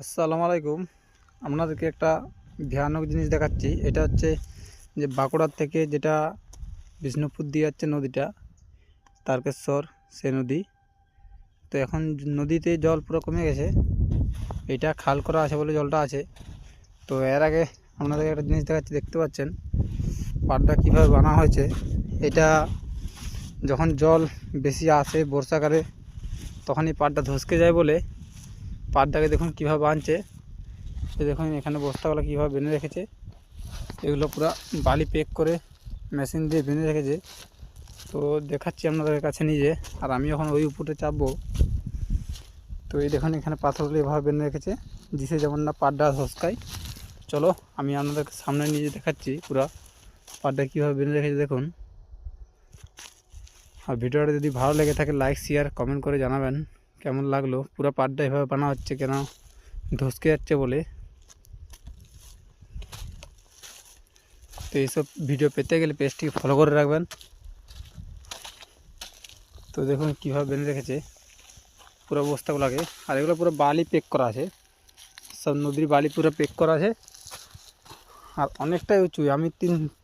আসসালামু আলাইকুম। আপনাদেরকে একটা ভয়ানক জিনিস দেখাচ্ছি। এটা হচ্ছে যে বাঁকুড়ার থেকে যেটা বিষ্ণুপুর দিয়ে যাচ্ছে নদীটা, তারকেশ্বর সে নদী। তো এখন নদীতে জল পুরো কমে গেছে। এটা খাল করা আছে বলে জলটা আছে। তো এর আগে আপনাদেরকে একটা জিনিস দেখাচ্ছি, দেখতে পাচ্ছেন পাড়টা কীভাবে বানা হয়েছে। এটা যখন জল বেশি আসে বর্ষাকালে, তখন এই পাড়টা ধসকে যায় বলে পাড়টাকে দেখুন কীভাবে বাঁধছে। দেখুন এখানে বস্তাগুলো কীভাবে বেঁধে রেখেছে। এগুলো পুরো বালি পেক করে মেশিন দিয়ে বেঁধে রেখেছে। তো দেখাচ্ছি আপনাদের কাছে নিজে, আর আমি এখন ওই উপরে চাপবো। তো এই দেখুন এখানে পাথরগুলো এভাবে বেঁধে রেখেছে, জিসে যেমন না পাড়টা ধসকায়। চলো আমি আপনাদের সামনে নিজে দেখাচ্ছি পুরো পাড়টা কীভাবে বেঁধে রেখেছে দেখুন। আর ভিডিওটা যদি ভালো লেগে থাকে লাইক শেয়ার কমেন্ট করে জানাবেন কেমন লাগলো। পুরো পাড়টা এভাবে বানা হচ্ছে কেন, ধসকে যাচ্ছে বলে। তো এইসব ভিডিও পেতে গেলে পেজটি ফলো করে রাখবেন। তো দেখুন কীভাবে বেঁধে রেখেছে পুরো বস্তাগুলোকে। আর এগুলো পুরো বালি পেক করা আছে, সব নদীর বালি পুরো পেক করা আছে। আর অনেকটাই উঁচু, আমি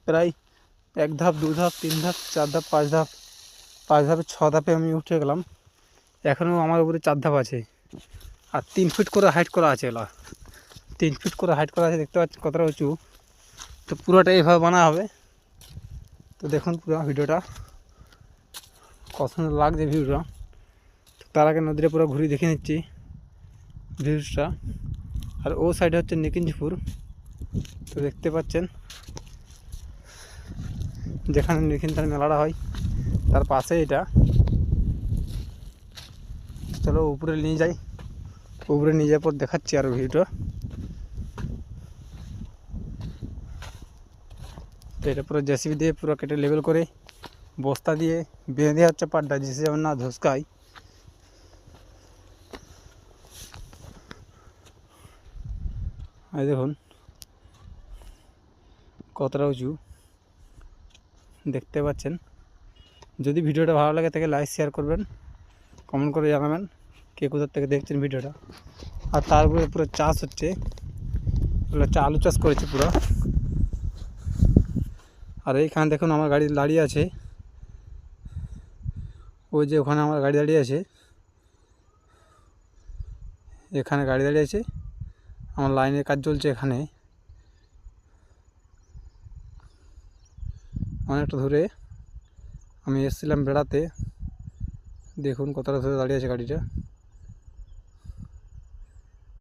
প্রায় 1 ধাপ 2 ধাপ 3 ধাপ 4 ধাপ 5 ধাপ 5 ধাপে 6 ধাপে আমি উঠে গেলাম। এখনও আমার উপরে 4 ধাপ আছে। আর 3 ফিট করে হাইট করা আছে, এগুলো 3 ফিট করে হাইট করা আছে। দেখতে পাচ্ছি কতটা উঁচু। তো পুরোটা এইভাবে বানা হবে। তো দেখুন পুরো ভিডিওটা কত সুন্দর লাগছে ভিউটা। তার আগে নদীটা পুরো ঘুরে দেখে নিচ্ছি ভিউজটা। আর ও সাইডে হচ্ছে নিকুঞ্জপুর। তো দেখতে পাচ্ছেন যেখানে নিখিলতার মেলাটা হয় তার পাশে এটা। চলো উপরে নিয়ে যাই, উপরে নিয়ে যাওয়ার পর দেখাচ্ছি আর ভিউটা। তো এটা পুরো জেসিবি দিয়ে পুরো কেটে লেবেল করে বস্তা দিয়ে বেঁধে দেওয়া হচ্ছে পাড়টা, যেসে যেমন না ধসকায়। এই দেখুন কতটা উঁচু দেখতে পাচ্ছেন। যদি ভিডিওটা ভালো লাগে তাকে লাইক শেয়ার করবেন, কমেন্ট করে জানাবেন কে কোথার থেকে দেখছেন ভিডিওটা। আর তার উপরে পুরো চাষ হচ্ছে, এগুলো হচ্ছে আলু চাষ করেছে পুরো। আর এইখানে দেখুন আমার গাড়ি দাঁড়িয়ে আছে, ওই যে ওখানে আমার গাড়ি দাঁড়িয়ে আছে, এখানে গাড়ি দাঁড়িয়ে আছে। আমার লাইনের কাজ চলছে এখানে অনেকটা দূরে। আমি এসেছিলাম বেড়াতে, দেখুন কতটা দূরে দাঁড়িয়ে আছে গাড়িটা।